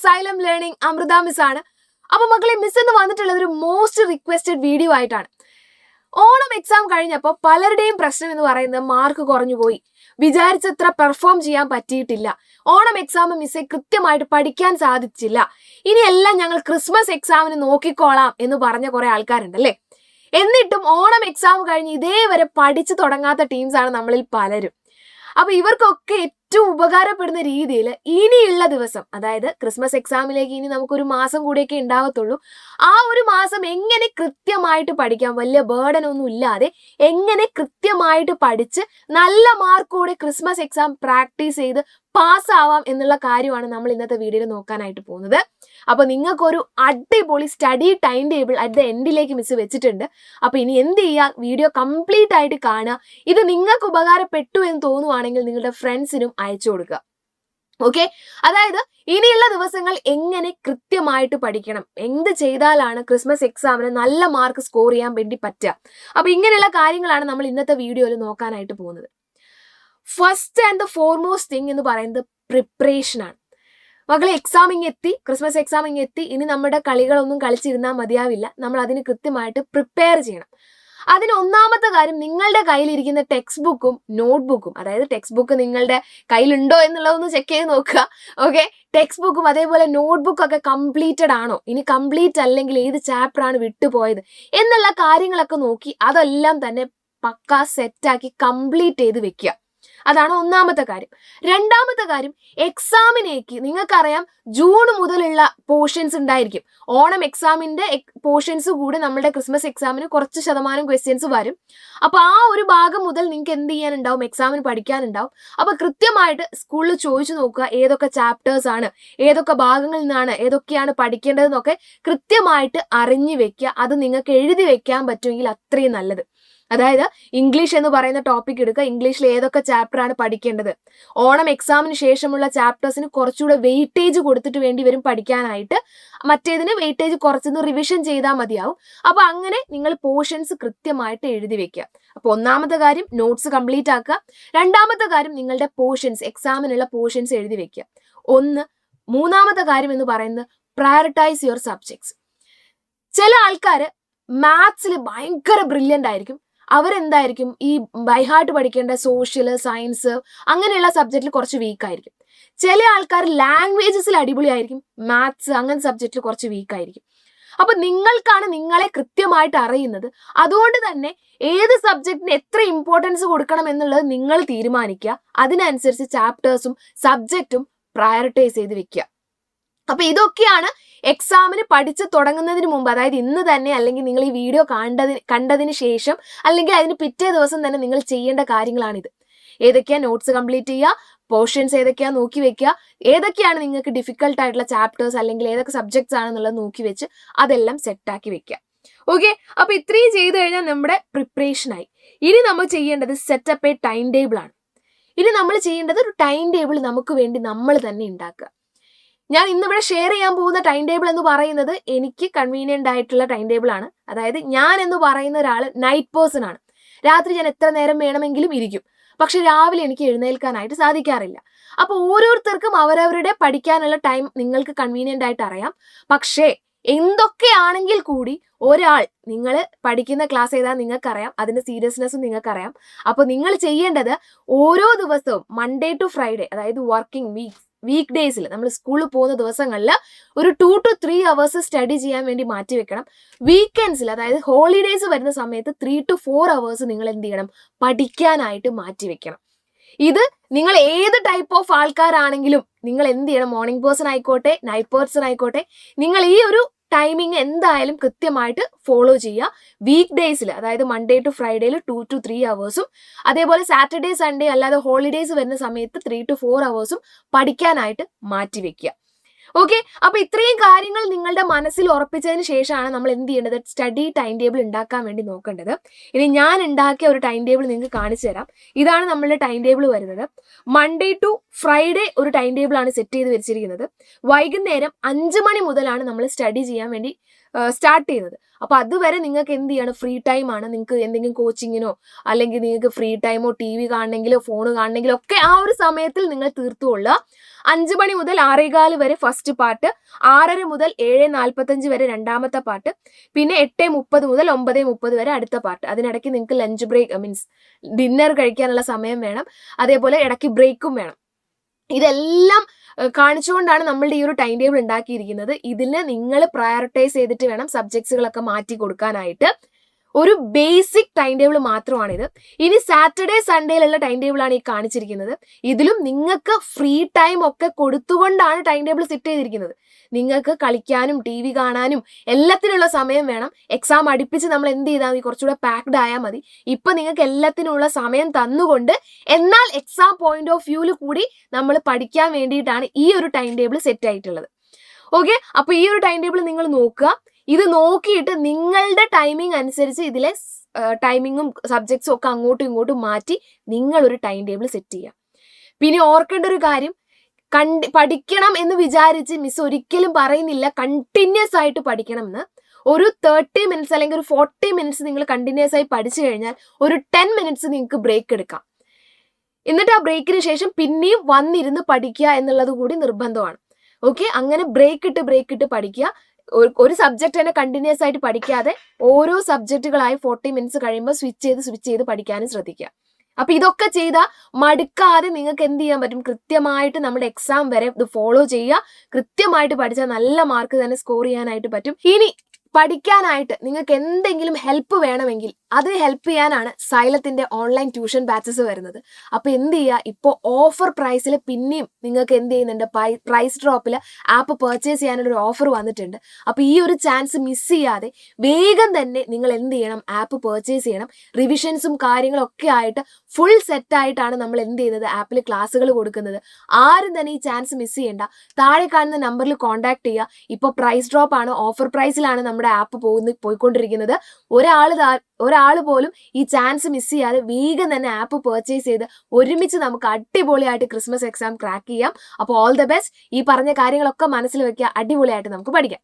Asylum Learning Amrita Miss ആണ്. അപ്പോൾ മക്കളെ മിസ് എന്ന് വന്നിട്ടുള്ളത് ഒരു മോസ്റ്റ് റിക്വസ്റ്റഡ് വീഡിയോ ആയിട്ടാണ്. ഓണം എക്സാം കഴിഞ്ഞപ്പോൾ പലരുടെയും പ്രശ്നം എന്ന് പറയുന്നത് മാർക്ക് കുറഞ്ഞു പോയി, വിചാരിച്ചത്ര പെർഫോം ചെയ്യാൻ പറ്റിയിട്ടില്ല, ഓണം എക്സാം മിസ്സെ കൃത്യമായിട്ട് പഠിക്കാൻ സാധിച്ചില്ല, ഇനിയെല്ലാം ഞങ്ങൾ ക്രിസ്മസ് എക്സാമിന് നോക്കിക്കോളാം എന്ന് പറഞ്ഞ കുറെ ആൾക്കാരുണ്ടല്ലേ. എന്നിട്ടും ഓണം എക്സാം കഴിഞ്ഞ് ഇതേവരെ പഠിച്ചു തുടങ്ങാത്ത ടീംസാണ് നമ്മളിൽ പലരും. അപ്പൊ ഇവർക്കൊക്കെ ഏറ്റവും ഉപകാരപ്പെടുന്ന രീതിയിൽ ഇനിയുള്ള ദിവസം, അതായത് ക്രിസ്മസ് എക്സാമിലേക്ക് ഇനി നമുക്കൊരു മാസം കൂടിയൊക്കെ ഉണ്ടാവത്തുള്ളൂ, ആ ഒരു മാസം എങ്ങനെ കൃത്യമായിട്ട് പഠിക്കാം, വലിയ ബേർഡൻ ഒന്നും ഇല്ലാതെ എങ്ങനെ കൃത്യമായിട്ട് പഠിച്ച് നല്ല മാർക്കോടെ ക്രിസ്മസ് എക്സാം പ്രാക്ടീസ് ചെയ്ത് പാസ്സാവാം എന്നുള്ള കാര്യമാണ് നമ്മൾ ഇന്നത്തെ വീഡിയോയിൽ നോക്കാനായിട്ട് പോകുന്നത്. അപ്പൊ നിങ്ങൾക്കൊരു അടിപൊളി study time table at the എൻഡിലേക്ക് മിസ് വെച്ചിട്ടുണ്ട്. അപ്പൊ ഇനി എന്ത് ചെയ്യുക, വീഡിയോ കംപ്ലീറ്റ് ആയിട്ട് കാണുക. ഇത് നിങ്ങൾക്ക് ഉപകാരപ്പെട്ടു എന്ന് തോന്നുവാണെങ്കിൽ നിങ്ങളുടെ ഫ്രണ്ട്സിനും അയച്ചു കൊടുക്കുക. ഓക്കെ, അതായത് ഇനിയുള്ള ദിവസങ്ങൾ എങ്ങനെ കൃത്യമായിട്ട് പഠിക്കണം, എന്ത് ചെയ്താലാണ് ക്രിസ്മസ് എക്സാമിന് നല്ല മാർക്ക് സ്കോർ ചെയ്യാൻ വേണ്ടി പറ്റുക. അപ്പൊ ഇങ്ങനെയുള്ള കാര്യങ്ങളാണ് നമ്മൾ ഇന്നത്തെ വീഡിയോയിൽ നോക്കാനായിട്ട് പോകുന്നത്. First and the foremost thing എന്ന് പറയുന്നത് പ്രിപ്പറേഷൻ ആണ്. മക്കളെ എക്സാമിങ് എത്തി, ക്രിസ്മസ് എക്സാമിങ് എത്തി, ഇനി നമ്മുടെ കളികളൊന്നും കളിച്ചിരുന്നാൽ മതിയാവില്ല, നമ്മൾ അതിന് കൃത്യമായിട്ട് പ്രിപ്പയർ ചെയ്യണം. അതിന് ഒന്നാമത്തെ കാര്യം, നിങ്ങളുടെ കയ്യിലിരിക്കുന്ന ടെക്സ്റ്റ് ബുക്കും നോട്ട്ബുക്കും, അതായത് ടെക്സ്റ്റ് ബുക്ക് നിങ്ങളുടെ കയ്യിലുണ്ടോ എന്നുള്ളതൊന്ന് ചെക്ക് ചെയ്ത് നോക്കുക. ഓക്കെ, ടെക്സ്റ്റ് ബുക്കും അതേപോലെ നോട്ട്ബുക്കൊക്കെ കംപ്ലീറ്റഡ് ആണോ, ഇനി കംപ്ലീറ്റ് അല്ലെങ്കിൽ ഏത് ചാപ്റ്ററാണ് വിട്ടുപോയത് എന്നുള്ള കാര്യങ്ങളൊക്കെ നോക്കി അതെല്ലാം തന്നെ പക്കാ സെറ്റാക്കി കംപ്ലീറ്റ് ചെയ്ത് വെക്കുക. അതാണ് ഒന്നാമത്തെ കാര്യം. രണ്ടാമത്തെ കാര്യം, എക്സാമിനേക്ക് നിങ്ങൾക്കറിയാം ജൂൺ മുതലുള്ള പോർഷൻസ് ഉണ്ടായിരിക്കും. ഓണം എക്സാമിന്റെ പോർഷൻസ് കൂടെ നമ്മുടെ ക്രിസ്മസ് എക്സാമിന് കുറച്ച് ശതമാനം ക്വസ്റ്റ്യൻസ് വരും. അപ്പൊ ആ ഒരു ഭാഗം മുതൽ നിങ്ങൾക്ക് എന്ത് ചെയ്യാനുണ്ടാവും, എക്സാമിന് പഠിക്കാനുണ്ടാവും. അപ്പൊ കൃത്യമായിട്ട് സ്കൂളിൽ ചോദിച്ചു നോക്കുക ഏതൊക്കെ ചാപ്റ്റേഴ്സ് ആണ്, ഏതൊക്കെ ഭാഗങ്ങളിൽ നിന്നാണ്, ഏതൊക്കെയാണ് പഠിക്കേണ്ടതെന്നൊക്കെ കൃത്യമായിട്ട് അറിഞ്ഞു വെക്കുക. അത് നിങ്ങൾക്ക് എഴുതി വെക്കാൻ പറ്റുമെങ്കിൽ അത്രയും നല്ലത്. അതായത് ഇംഗ്ലീഷ് എന്ന് പറയുന്ന ടോപ്പിക് എടുക്കുക, ഇംഗ്ലീഷിൽ ഏതൊക്കെ ചാപ്റ്റർ ആണ് പഠിക്കേണ്ടത്, ഓണം എക്സാമിന് ശേഷമുള്ള ചാപ്റ്റേഴ്സിന് കുറച്ചുകൂടെ വെയിറ്റേജ് കൊടുത്തിട്ട് വേണ്ടി വരും പഠിക്കാനായിട്ട്, മറ്റേതിന് വെയിറ്റേജ് കുറച്ചൊന്ന് റിവിഷൻ ചെയ്താൽ മതിയാവും. അപ്പൊ അങ്ങനെ നിങ്ങൾ പോർഷൻസ് കൃത്യമായിട്ട് എഴുതി വെക്കുക. അപ്പൊ ഒന്നാമത്തെ കാര്യം നോട്ട്സ് കംപ്ലീറ്റ് ആക്കുക. രണ്ടാമത്തെ കാര്യം നിങ്ങളുടെ പോർഷൻസ്, എക്സാമിനുള്ള പോർഷൻസ് എഴുതി വെക്കുക. മൂന്നാമത്തെ കാര്യം എന്ന് പറയുന്നത് പ്രയോറിറ്റൈസ് യുവർ സബ്ജക്ട്സ്. ചില ആൾക്കാർ മാത്സിൽ ഭയങ്കര ബ്രില്യൻ്റ് ആയിരിക്കും, അവരെന്തായിരിക്കും ഈ ബൈഹാർട്ട് പഠിക്കേണ്ട സോഷ്യൽ, സയൻസ് അങ്ങനെയുള്ള സബ്ജക്റ്റിൽ കുറച്ച് വീക്കായിരിക്കും. ചില ആൾക്കാർ ലാംഗ്വേജസിൽ അടിപൊളിയായിരിക്കും, മാത്സ് അങ്ങനെ സബ്ജക്റ്റിൽ കുറച്ച് വീക്കായിരിക്കും. അപ്പൊ നിങ്ങൾക്കാണ് നിങ്ങളെ കൃത്യമായിട്ട് അറിയുന്നത്. അതുകൊണ്ട് തന്നെ ഏത് സബ്ജക്റ്റിന് എത്ര ഇമ്പോർട്ടൻസ് കൊടുക്കണം എന്നുള്ളത് നിങ്ങൾ തീരുമാനിക്കുക. അതിനനുസരിച്ച് ചാപ്റ്റേഴ്സും സബ്ജക്റ്റും പ്രയോറിറ്റൈസ് ചെയ്ത് വെക്കുക. അപ്പൊ ഇതൊക്കെയാണ് എക്സാമിന് പഠിച്ചു തുടങ്ങുന്നതിന് മുമ്പ്, അതായത് ഇന്ന് തന്നെ അല്ലെങ്കിൽ നിങ്ങൾ ഈ വീഡിയോ കണ്ടതിന് ശേഷം അല്ലെങ്കിൽ അതിന് പിറ്റേ ദിവസം തന്നെ നിങ്ങൾ ചെയ്യേണ്ട കാര്യങ്ങളാണിത്. ഏതൊക്കെയാ നോട്ട്സ് കംപ്ലീറ്റ് ചെയ്യുക, പോർഷൻസ് ഏതൊക്കെയാ നോക്കി വെക്കുക, ഏതൊക്കെയാണ് നിങ്ങൾക്ക് ഡിഫിക്കൽട്ട് ആയിട്ടുള്ള ചാപ്റ്റേഴ്സ് അല്ലെങ്കിൽ ഏതൊക്കെ സബ്ജക്ട്സ് ആണെന്നുള്ളത് നോക്കി വെച്ച് അതെല്ലാം സെറ്റാക്കി വെക്കുക. ഓക്കെ, അപ്പൊ ഇത്രയും ചെയ്തു കഴിഞ്ഞാൽ നമ്മുടെ പ്രിപ്പറേഷനായി. ഇനി നമ്മൾ ചെയ്യേണ്ടത് സെറ്റപ്പ് എ ടൈം ടേബിൾ ആണ്. ഇനി നമ്മൾ ചെയ്യേണ്ടത് ഒരു ടൈം ടേബിൾ നമുക്ക് വേണ്ടി നമ്മൾ തന്നെ ഉണ്ടാക്കുക. ഞാൻ ഇന്നിവിടെ ഷെയർ ചെയ്യാൻ പോകുന്ന ടൈം ടേബിൾ എന്ന് പറയുന്നത് എനിക്ക് കൺവീനിയൻ്റ് ആയിട്ടുള്ള ടൈം ടേബിൾ ആണ്. അതായത് ഞാൻ എന്ന് പറയുന്ന ഒരാൾ നൈറ്റ് പേഴ്സൺ ആണ്. രാത്രി ഞാൻ എത്ര നേരം വേണമെങ്കിലും ഇരിക്കും, പക്ഷെ രാവിലെ എനിക്ക് എഴുന്നേൽക്കാനായിട്ട് സാധിക്കാറില്ല. അപ്പോൾ ഓരോരുത്തർക്കും അവരവരുടെ പഠിക്കാനുള്ള ടൈം നിങ്ങൾക്ക് കൺവീനിയൻ്റ് ആയിട്ട് അറിയാം. പക്ഷേ എന്തൊക്കെയാണെങ്കിൽ കൂടി ഒരാൾ, നിങ്ങൾ പഠിക്കുന്ന ക്ലാസ് ഏതാ നിങ്ങൾക്കറിയാം, അതിന്റെ സീരിയസ്നെസ്സും നിങ്ങൾക്കറിയാം. അപ്പോൾ നിങ്ങൾ ചെയ്യേണ്ടത് ഓരോ ദിവസവും മൺഡേ ടു ഫ്രൈഡേ, അതായത് വർക്കിംഗ് വീക്ക് ഡേയ്സിൽ നമ്മൾ സ്കൂളിൽ പോകുന്ന ദിവസങ്ങളിൽ ഒരു 2 to 3 hours സ്റ്റഡി ചെയ്യാൻ വേണ്ടി മാറ്റി വെക്കണം. വീക്കെൻഡ്സിൽ, അതായത് ഹോളിഡേയ്സ് വരുന്ന സമയത്ത് 3 to 4 hours നിങ്ങൾ എന്ത് ചെയ്യണം, പഠിക്കാനായിട്ട് മാറ്റി വെക്കണം. ഇത് നിങ്ങൾ ഏത് ടൈപ്പ് ഓഫ് ആൾക്കാരാണെങ്കിലും നിങ്ങൾ എന്ത് ചെയ്യണം, മോർണിംഗ് പേഴ്സൺ ആയിക്കോട്ടെ നൈറ്റ് പേഴ്സൺ ആയിക്കോട്ടെ, നിങ്ങൾ ഈ ഒരു ടൈമിങ് എന്തായാലും കൃത്യമായിട്ട് ഫോളോ ചെയ്യുക. വീക്ക് ഡേയ്സിൽ, അതായത് മൺഡേ ടു ഫ്രൈഡേയിൽ 2 to 3 hours, അതേപോലെ സാറ്റർഡേ സൺഡേ അല്ലാതെ ഹോളിഡേയ്സ് വരുന്ന സമയത്ത് 3 to 4 hours പഠിക്കാനായിട്ട് മാറ്റി വെക്കുക. ഓക്കെ, അപ്പൊ ഇത്രയും കാര്യങ്ങൾ നിങ്ങളുടെ മനസ്സിൽ ഉറപ്പിച്ചതിന് ശേഷമാണ് നമ്മൾ എന്ത് ചെയ്യേണ്ടത്, സ്റ്റഡി ടൈം ടേബിൾ ഉണ്ടാക്കാൻ വേണ്ടി നോക്കേണ്ടത്. ഇനി ഞാൻ ഉണ്ടാക്കിയ ഒരു ടൈം ടേബിൾ നിങ്ങൾക്ക് കാണിച്ചു തരാം. ഇതാണ് നമ്മളുടെ ടൈം ടേബിൾ വരുന്നത്. മൺഡേ ടു ഫ്രൈഡേ ഒരു ടൈം ടേബിൾ ആണ് സെറ്റ് ചെയ്ത് വെച്ചിരിക്കുന്നത്. വൈകുന്നേരം 5 മണി മുതലാണ് നമ്മൾ സ്റ്റഡി ചെയ്യാൻ വേണ്ടി സ്റ്റാർട്ട് ചെയ്യുന്നത്. അപ്പോൾ അതുവരെ നിങ്ങൾക്ക് എന്ത് ചെയ്യണം, ഫ്രീ ടൈം ആണ്. നിങ്ങൾക്ക് എന്തെങ്കിലും കോച്ചിങ്ങിനോ അല്ലെങ്കിൽ നിങ്ങൾക്ക് ഫ്രീ ടൈമോ ടി വി കാണണമെങ്കിലോ ഫോൺ കാണണമെങ്കിലോ ഒക്കെ ആ ഒരു സമയത്തിൽ നിങ്ങൾ തീർത്തുകൊള്ളുക. 5 മണി മുതൽ 6:15 വരെ ഫസ്റ്റ് പാർട്ട്, 6:30 മുതൽ 7:45 വരെ രണ്ടാമത്തെ പാർട്ട്, പിന്നെ 8:30 മുതൽ 9:30 വരെ അടുത്ത പാർട്ട്. അതിനിടയ്ക്ക് നിങ്ങൾക്ക് ലഞ്ച് ബ്രേക്ക് മീൻസ് ഡിന്നർ കഴിക്കാനുള്ള സമയം വേണം. അതേപോലെ ഇടയ്ക്ക് ബ്രേക്കും വേണം. ഇതെല്ലാം കാണിച്ചുകൊണ്ടാണ് നമ്മളുടെ ഈ ഒരു ടൈം ടേബിൾ ഉണ്ടാക്കിയിരിക്കുന്നത്. ഇതിന് നിങ്ങൾ പ്രയോറിറ്റൈസ് ചെയ്തിട്ട് വേണം സബ്ജക്ട്സുകളൊക്കെ മാറ്റി കൊടുക്കാനായിട്ട്. ഒരു ബേസിക് ടൈം ടേബിൾ മാത്രമാണിത്. ഇനി സാറ്റർഡേ സൺഡേയിലുള്ള ടൈം ടേബിളാണ് ഈ കാണിച്ചിരിക്കുന്നത്. ഇതിലും നിങ്ങൾക്ക് ഫ്രീ ടൈം ഒക്കെ കൊടുത്തുകൊണ്ടാണ് ടൈം ടേബിൾ സെറ്റ് ചെയ്തിരിക്കുന്നത്. നിങ്ങൾക്ക് കളിക്കാനും ടി വി കാണാനും എല്ലാത്തിനുള്ള സമയം വേണം. എക്സാം അടുപ്പിച്ച് നമ്മൾ എന്ത് ചെയ്താൽ മതി, കുറച്ചുകൂടെ പാക്ഡ് ആയാൽ മതി. ഇപ്പം നിങ്ങൾക്ക് എല്ലാത്തിനുള്ള സമയം തന്നുകൊണ്ട് എന്നാൽ എക്സാം പോയിന്റ് ഓഫ് വ്യൂവിൽ കൂടി നമ്മൾ പഠിക്കാൻ വേണ്ടിയിട്ടാണ് ഈ ഒരു ടൈം ടേബിൾ സെറ്റ് ആയിട്ടുള്ളത്. ഓക്കെ, അപ്പോൾ ഈ ഒരു ടൈം ടേബിൾ നിങ്ങൾ നോക്കുക. ഇത് നോക്കിയിട്ട് നിങ്ങളുടെ ടൈമിംഗ് അനുസരിച്ച് ഇതിലെ ടൈമിങ്ങും സബ്ജക്ട്സും ഒക്കെ അങ്ങോട്ടും ഇങ്ങോട്ടും മാറ്റി നിങ്ങളൊരു ടൈം ടേബിൾ സെറ്റ് ചെയ്യുക. പിന്നെ ഓർക്കേണ്ട ഒരു കാര്യം, പഠിക്കണം എന്ന് വിചാരിച്ച് മിസ് ഒരിക്കലും പറയുന്നില്ല കണ്ടിന്യൂസ് ആയിട്ട് പഠിക്കണം എന്ന്. ഒരു 30 മിനിറ്റ്സ് അല്ലെങ്കിൽ ഒരു 40 മിനിറ്റ്സ് നിങ്ങൾ കണ്ടിന്യൂസ് ആയി പഠിച്ചു കഴിഞ്ഞാൽ ഒരു 10 മിനിറ്റ്സ് നിങ്ങൾക്ക് ബ്രേക്ക് എടുക്കാം. എന്നിട്ട് ആ ബ്രേക്കിന് ശേഷം പിന്നെയും വന്നിരുന്ന് പഠിക്കുക എന്നുള്ളത് കൂടി നിർബന്ധമാണ്. ഓക്കെ, അങ്ങനെ ബ്രേക്ക് ഇട്ട് പഠിക്കുക. ഒരു സബ്ജക്റ്റ് തന്നെ കണ്ടിന്യൂസ് ആയിട്ട് പഠിക്കാതെ ഓരോ സബ്ജക്റ്റുകളായി 40 മിനിറ്റ്സ് കഴിയുമ്പോൾ സ്വിച്ച് ചെയ്ത് പഠിക്കാനും ശ്രദ്ധിക്കുക. അപ്പൊ ഇതൊക്കെ ചെയ്താൽ മടുക്കാതെ നിങ്ങൾക്ക് എന്ത് ചെയ്യാൻ പറ്റും, കൃത്യമായിട്ട് നമ്മുടെ എക്സാം വരെ ഇത് ഫോളോ ചെയ്യുക. കൃത്യമായിട്ട് പഠിച്ചാൽ നല്ല മാർക്ക് തന്നെ സ്കോർ ചെയ്യാനായിട്ട് പറ്റും. ഇനി പഠിക്കാനായിട്ട് നിങ്ങൾക്ക് എന്തെങ്കിലും ഹെൽപ്പ് വേണമെങ്കിൽ അത് ഹെൽപ്പ് ചെയ്യാനാണ് സൈലത്തിന്റെ ഓൺലൈൻ ട്യൂഷൻ ബാച്ചസ് വരുന്നത്. അപ്പോൾ എന്ത് ചെയ്യുക, ഇപ്പോൾ ഓഫർ പ്രൈസിൽ പിന്നെയും നിങ്ങൾക്ക് എന്ത് ചെയ്യുന്നുണ്ട്, പ്രൈസ് ഡ്രോപ്പിൽ ആപ്പ് പർച്ചേസ് ചെയ്യാനുള്ളൊരു ഓഫർ വന്നിട്ടുണ്ട്. അപ്പോൾ ഈ ഒരു ചാൻസ് മിസ് ചെയ്യാതെ വേഗം തന്നെ നിങ്ങൾ എന്ത് ചെയ്യണം, ആപ്പ് പർച്ചേസ് ചെയ്യണം. റിവിഷൻസും കാര്യങ്ങളൊക്കെ ആയിട്ട് ഫുൾ സെറ്റായിട്ടാണ് നമ്മൾ എന്ത് ചെയ്യുന്നത്, ആപ്പിൽ ക്ലാസ്സുകൾ കൊടുക്കുന്നത്. ആരും തന്നെ ഈ ചാൻസ് മിസ് ചെയ്യേണ്ട. താഴെ കാണുന്ന നമ്പറിൽ കോൺടാക്ട് ചെയ്യുക. ഇപ്പോൾ പ്രൈസ് ഡ്രോപ്പ് ആണ്, ഓഫർ പ്രൈസിലാണ് നമ്മുടെ ആപ്പ് പോയിക്കൊണ്ടിരിക്കുന്നത്. ഒരാൾ പോലും ഈ ചാൻസ് മിസ് ചെയ്യാതെ വേഗം തന്നെ ആപ്പ് പർച്ചേസ് ചെയ്ത് ഒരുമിച്ച് നമുക്ക് അടിപൊളിയായിട്ട് ക്രിസ്മസ് എക്സാം ക്രാക്ക് ചെയ്യാം. അപ്പോൾ ഓൾ ദ ബെസ്റ്റ്. ഈ പറഞ്ഞ കാര്യങ്ങളൊക്കെ മനസ്സിൽ വെക്കുക, അടിപൊളിയായിട്ട് നമുക്ക് പഠിക്കാം.